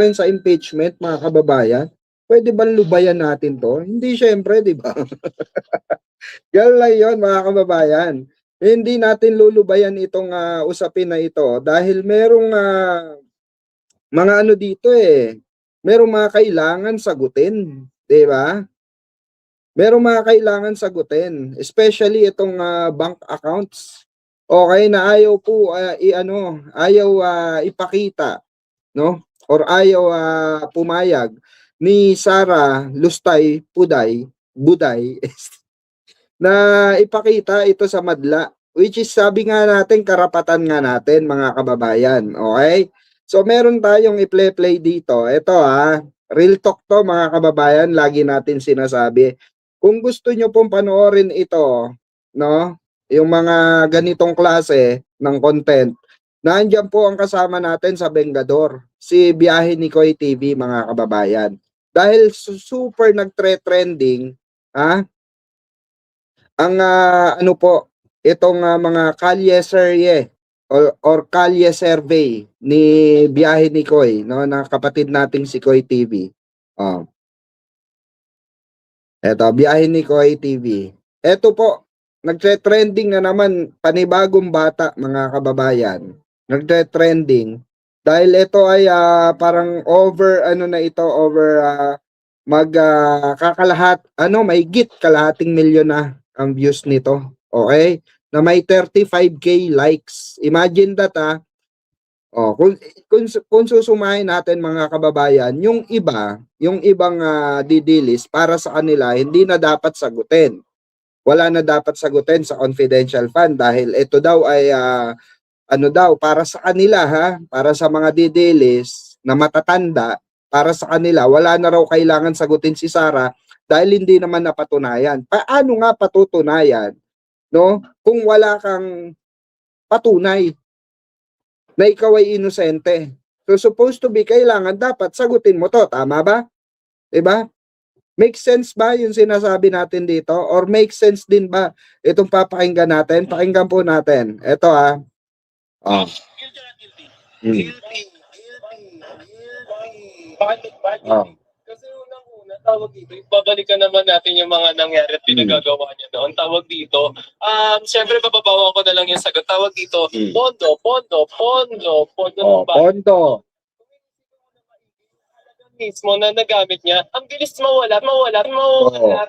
pa rin sa impeachment, mga kababayan. Pwede ba lubayan natin to? Hindi syempre, di ba? Yan lang yun, mga kababayan. Hindi natin lulubayan itong usapin na ito dahil merong mga ano dito eh. Merong mga kailangan sagutin, di ba? Merong mga kailangan sagutin, especially itong bank accounts. Okay na ayaw po ayaw ipakita, no? Or ayaw pumayag ni Sara Lustay Buday na ipakita ito sa madla, which is sabi nga natin karapatan nga natin, mga kababayan. Okay? So meron tayong i-play dito. Ito real talk to, mga kababayan, lagi natin sinasabi. Kung gusto nyo pong panoorin ito, no, yung mga ganitong klase ng content, nandiyan po ang kasama natin sa Bengador, si Biyahe ni Koy TV, mga kababayan. Dahil super nagtre-trending, ang ano po, itong mga kalye serye or kalye survey ni Biyahe ni Koy, no, na kapatid nating si Koy TV. Eto, Biyahe ni Koy TV. Eto po, nagtre-trending na naman, panibagong bata, mga kababayan. Nagtre-trending. Dahil ito ay parang over kakalahat, may kalahating milyon na ang views nito. Okay? Na may 35k likes. Imagine that kung susumahin natin, mga kababayan, yung ibang didilis para sa kanila hindi na dapat sagutin. Wala na dapat sagutin sa confidential fund dahil ito daw ay para sa kanila, para sa mga didilis na matatanda, para sa kanila wala na raw kailangan sagutin si Sara dahil hindi naman napatunayan. Paano nga patutunayan, no? Kung wala kang patunay na ikaw ay inosente. So supposed to be, kailangan dapat sagutin mo to, tama ba? 'Di ba? Make sense ba yung sinasabi natin dito? Or make sense din ba itong papakinggan natin? Pakinggan po natin. Ito Guilty na guilty. Guilty. Bakit? Kasi unang-una, tawag dito, babalikan naman natin yung mga nangyari at pinagagawa niya noon. Tawag dito, siyempre bababawan ko na lang yung sagot. Tawag dito, pondo ng bayan. Pondo. Mismo na nagamit niya, ang bilis mawala.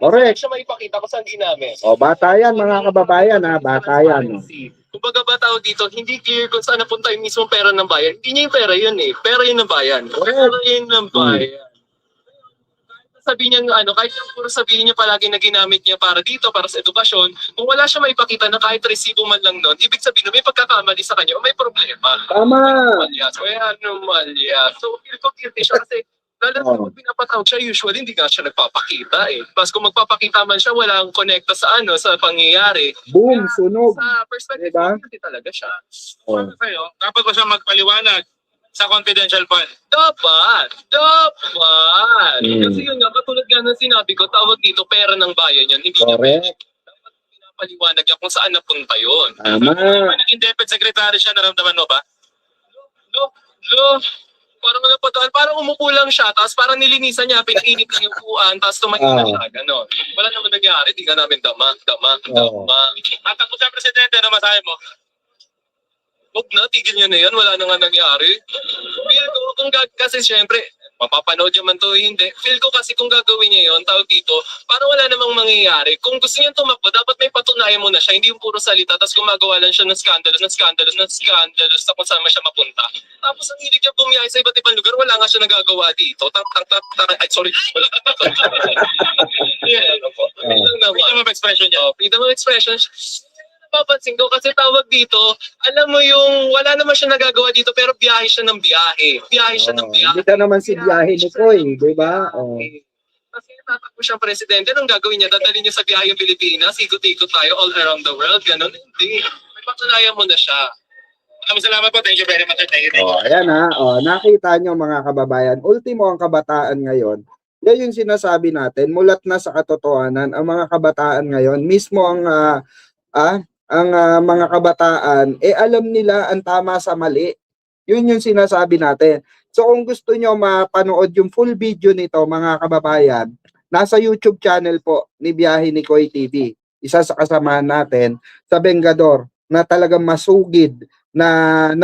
Correct. Siya maipakita ko saan ginamit. Bata yan, mga kababayan, bata yan. Kumbaga ba tawag dito, hindi clear kung saan napunta yung mismo pera ng bayan. Hindi niya yung pera yun eh. Pera yun ng bayan. Pera yun ng bayan. Sabihin niya kahit yung puro sabihin niya palagi na ginamit niya para dito, para sa edukasyon, kung wala siya maipakita na kahit resibo man lang nun, ibig sabihin na may pagkakamali sa kanya o may problema. Tama. Anomalya. So, feel ko guilty siya kasi lalo na kung pinapatawag siya, usually hindi nga siya nagpapakita eh. Tapos kung magpapakita man siya, walang connecta sa sa pangyayari. Boom, sunog. Sa perspective, diba? Hindi talaga siya. Sa'yo, dapat ba siya magpaliwanag sa confidential fund? Dapat. Kasi yun nga, katulad nga ng sinabi ko, tawag dito, pera ng bayan yun. Hindi niya Correct. dapat pinapaliwanag niya kung saan napunta yun. Tama. Naging deputy secretary siya, naramdaman mo ba? Parang umupo lang siya, tapos parang nilinisan niya, pinainit niya yung upuan, tapos tumayo na siya, gano'n. Wala naman nangyari, di ka namin dama. At ako sa presidente, ano masahe mo? Huwag na, tigil niya na yan, wala na nga nangyari. Feel ko, kasi syempre, mapapanood niya man to hindi. Feel ko kasi kung gagawin niya yon, tawag dito, parang wala namang mangyayari. Kung gusto niya tumakbo, dapat may patunayan mo na siya, hindi yung puro salita, tapos gumagawa lang siya ng scandalous na kung saan siya mapunta. Tapos ang hilig niya bumiyahe sa iba't ibang lugar, wala nga siya nagagawa dito. Sorry. Freedom of expression niya. Freedom of expression. Papansin ko kasi tawag dito, alam mo yung wala naman siya nagagawa dito pero biyahe siya ng biyahe. Hindi ka naman si Biyahe ni Koy, di ba? Kasi tatakbo siyang presidente, anong gagawin niya? Dadalhin niya sa biyahe yung Pilipinas, ikot-ikot tayo all around the world, ganun. Hindi. May patunayan mo na siya. Maraming salamat po. Thank you very much. Thank you. Ayan nakita nyo, mga kababayan, ultimo ang kabataan ngayon. Yan yung sinasabi natin, mulat na sa katotohanan, ang mga kabataan ngayon, mismo ang mga kabataan, alam nila ang tama sa mali. Yun yung sinasabi natin. So kung gusto nyo mapanood yung full video nito mga kababayan, nasa YouTube channel po ni Biyahe ni Koy TV. Isa sa kasamahan natin sa Bengador na talagang masugid na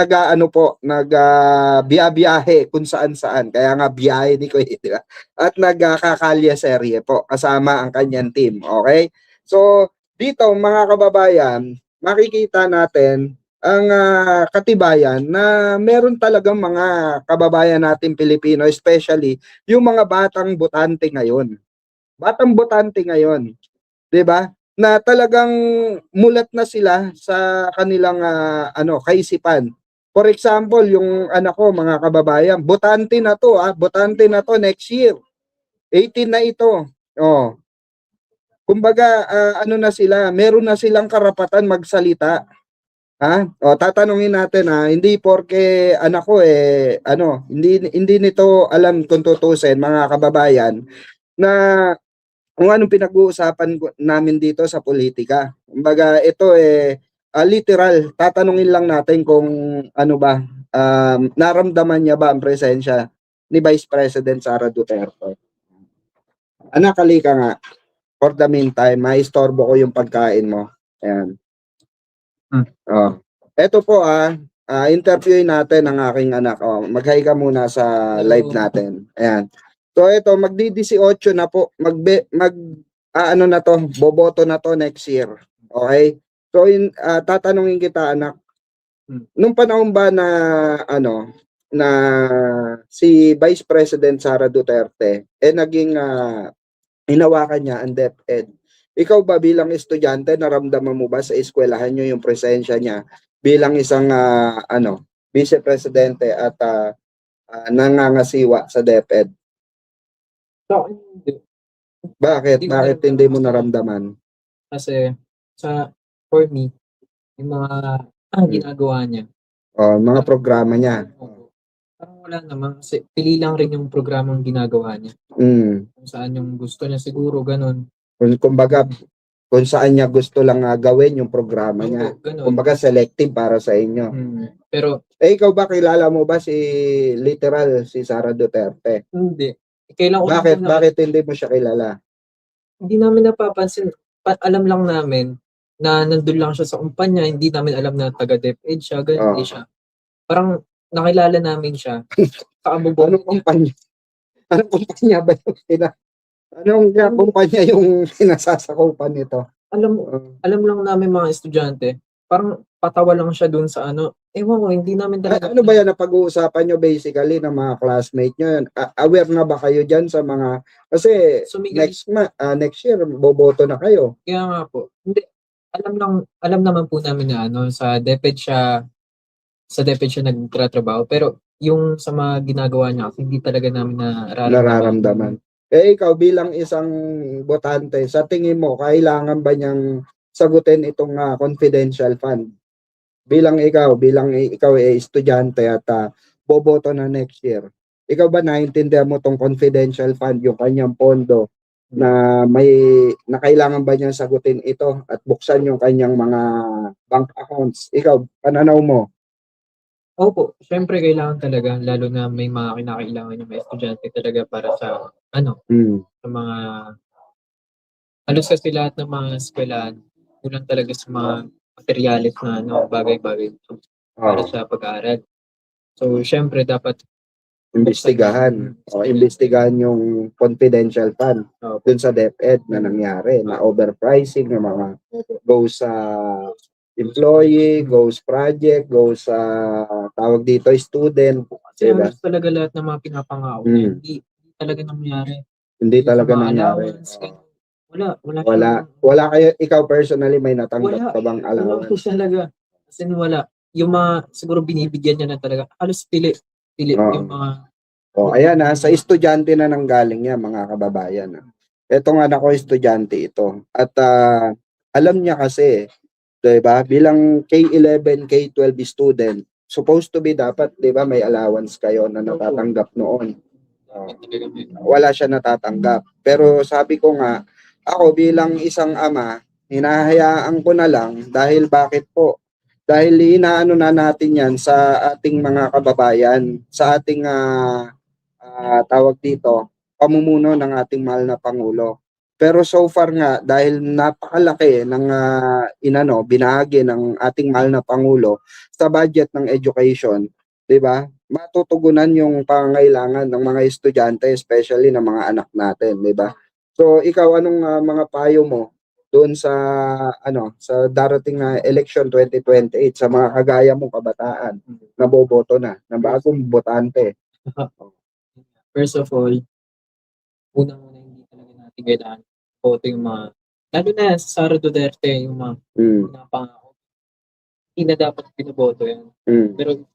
biyahe kung saan-saan. Kaya nga biyahe ni Koy, di ba? At nagkakalya serye po kasama ang kanyang team. Okay? So dito mga kababayan, makikita natin ang katibayan na meron talagang mga kababayan natin Pilipino, especially yung mga batang botante ngayon. Batang botante ngayon, 'di ba? Na talagang mulat na sila sa kanilang kaisipan. For example, yung anak ko, mga kababayan, botante na to next year. 18 na ito. Oh. Kumbaga, na sila, meron na silang karapatan magsalita. Ha? O tatanungin natin hindi porke anak ko hindi nito alam kung tutusin mga kababayan na kung anong pinag-uusapan namin dito sa politika. Kumbaga ito literal, tatanungin lang natin kung naramdaman niya ba ang presensya ni Vice President Sara Duterte. Anak, halika nga. For the meantime, maistorbo ko yung pagkain mo. Ayan. Oh. Ito po interviewin natin ang aking anak. Mag-hi ka muna sa live natin. Ayan. So ito magdi-18 na po. Na to, boboto na to next year. Okay? So tatanungin kita anak. Nung panahon ba na na si Vice President Sara Duterte naging hinawakan niya ang DepEd. Ikaw ba bilang estudyante, naramdaman mo ba sa eskwelahan nyo yung presensya niya bilang isang vice presidente at nangangasiwa sa DepEd? Sa akin, hindi. Bakit? Hindi ko Bakit naramdaman. hindi mo naramdaman? Kasi, for me, yung mga ginagawa niya. Mga programa niya. Parang wala naman. Kasi pili lang rin yung programang ginagawa niya. Kung saan yung gusto niya siguro, ganun. Kumbaga, kung saan niya gusto lang gawin yung programa niya. Ganun. Kumbaga, selective para sa inyo. Pero, ikaw ba, kilala mo ba si Sara Duterte? hindi. Kailan ko Bakit? lang Bakit hindi mo siya kilala? hindi namin napapansin. Alam lang namin na nandun lang siya sa kumpanya. Hindi namin alam na taga DepEd siya. Ganun siya. Parang nakilala namin siya. Anong kumpanya? Anong kumpanya ba yung Anong kumpanya yung sinasasakupan nito? Alam lang namin mga estudyante, parang patawa lang siya dun sa ewan ko, hindi namin talaga. Ano ba yan na pag-uusapan nyo basically ng mga classmate nyo? Aware na ba kayo dyan sa mga, kasi next year, boboto na kayo. Kaya nga po, hindi, alam naman po namin na sa DepEd siya nagtatrabaho, pero yung sa mga ginagawa niya, hindi talaga namin nararamdaman. Ikaw bilang isang botante, sa tingin mo, kailangan ba niyang sagutin itong confidential fund? Bilang ikaw estudyante at boboto na next year. Ikaw ba naiintindihan mo tong confidential fund, yung kanyang pondo na kailangan ba niyang sagutin ito at buksan yung kanyang mga bank accounts? Ikaw, pananaw mo? Opo, syempre kailangan talaga, lalo na may mga kinakailangan yung mga estudyante talaga para sa sa mga halos kasi lahat ng mga eskwelahan, kulang talaga sa mga materyales na bagay-bagay para sa pag-aaral. So, syempre dapat imbestigahan yung confidential fund dun sa DepEd na nangyari, na overpricing ng mga goes sa employee, goes project, goes sa tawag dito student. Kasi halos talaga lahat ng mga pinapangako hindi talaga nangyari. Hindi talaga nangyari. Wala kayo, ikaw personally may natanggap ka bang allowance? Wala talaga. Kasi wala. Yung mga siguro binibigyan niya na talaga, halos pili yung mga ayan sa estudyante na nanggaling niya mga kababayan. Etong anak ko estudyante ito. At alam niya kasi, 'di ba, bilang K11, K12 student, supposed to be dapat, 'di ba, may allowance kayo na natatanggap noon. Wala siya natatanggap. Pero sabi ko nga, ako bilang isang ama, hinahayaan ko na lang dahil bakit po? Dahil inaano na natin yan sa ating mga kababayan, sa ating tawag dito, pamumuno ng ating mahal na Pangulo. Pero so far nga, dahil napakalaki ng binahagi ng ating mahal na Pangulo sa budget ng education, di ba? Matutugunan yung pangangailangan ng mga estudyante, especially ng mga anak natin, di ba? So ikaw, anong mga payo mo doon sa sa darating na election 2028 sa mga kagaya mong kabataan na boboto na, na bagong botante? First of all, unang-una hindi talaga natin kailangan boto yung mga, lalo na sa Sara Duterte, yung mga pinapangako. Hindi na dapat binoboto yan. Pero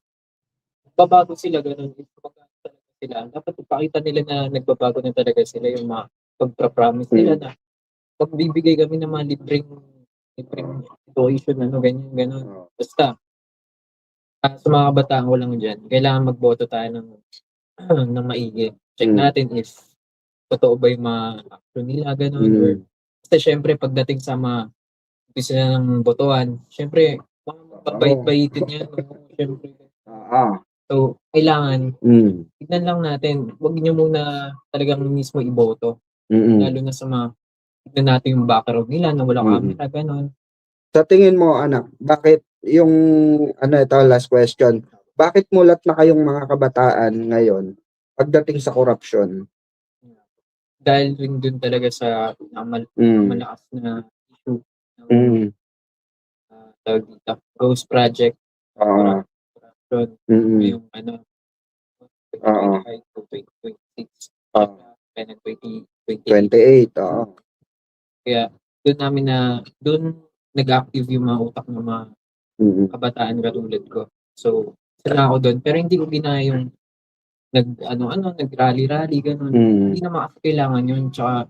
babago sila, ganun. Magkano talaga sila. Dapat ipakita nila na nagbabago na talaga sila, yung mga pagpa-promise nila na magbibigay kami ng mga libreng tuition, ganyan. Basta, sa mga kabataan ko lang dyan, kailangan magboto tayo ng maigi. Check natin if totoo ba yung mga action nila, ganun. Or, basta syempre, pagdating sa mga gusto na ng botohan, syempre, mga mababait-baitin yan. Syempre. So, kailangan, tignan lang natin, huwag nyo muna talagang mismo iboto. Lalo na sa mga, tignan natin yung background nila na wala camera, ganun. Sa tingin mo, anak, bakit yung, ito, last question, bakit mulat na kayong mga kabataan ngayon pagdating sa korupsyon? Dahil rin dun talaga sa malakas na issue ng tawag dito, Ghost Project, corruption, yung 2026, 28, Kaya doon nag-active yung mga utak ng mga kabataan katulad ko. So, sila ako doon. Pero hindi ko ginaya yung nag-rally-rally, ganun. Hindi naman kailangan yun. Tsaka,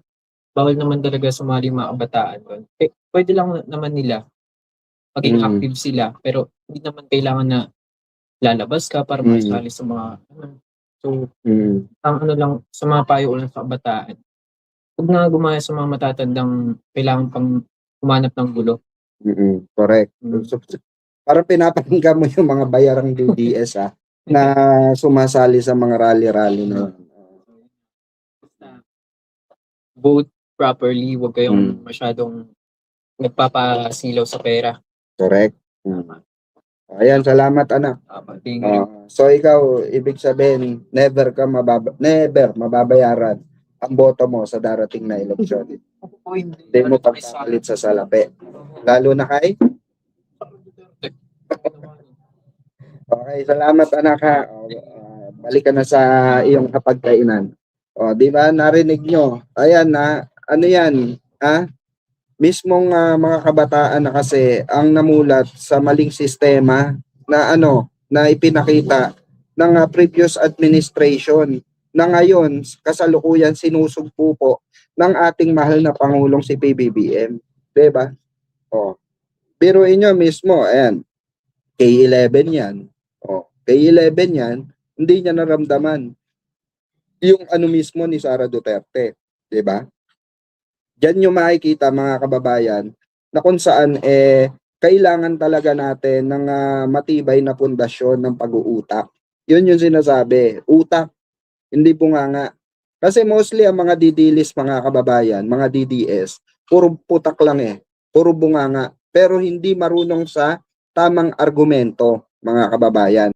bawal naman talaga sumali yung mga kabataan doon. Pwede lang naman nila maging active sila. Pero, hindi naman kailangan na lalabas ka para masali sa mga So, ang lang, sa mga payo ko lang sa kabataan, huwag na gumaya sa mga matatandang kailangan pang humanap ng gulo. Correct. So, parang pinapakinggan mo yung mga bayarang DDS na sumasali sa mga rally-rally na Vote properly, huwag kayong masyadong nagpapasilaw sa pera. Correct. Ayan, salamat anak. So ikaw, ibig sabihin, never mababayaran ang boto mo sa darating na eleksyon. Hindi mo pagpapalit sa salapi. Lalo na kay? Okay, salamat anak ha. Balik ka na sa iyong kapagkainan. Di ba narinig nyo? Ayan na, yan? Mismong mga kabataan na kasi ang namulat sa maling sistema na na ipinakita ng previous administration na ngayon kasalukuyan sinusugpo po ng ating mahal na Pangulong si PBBM. Diba? Biruin nyo mismo, ayan, K11 yan. K11 yan, hindi niya naramdaman yung mismo ni Sara Duterte. Diba? Diyan nyo makikita mga kababayan na kung saan kailangan talaga natin ng matibay na pundasyon ng pag-uutak. Yun yung sinasabi, utak, hindi bunganga. Kasi mostly ang mga didilis mga kababayan, mga DDS, puro putak lang puro bunganga, pero hindi marunong sa tamang argumento mga kababayan.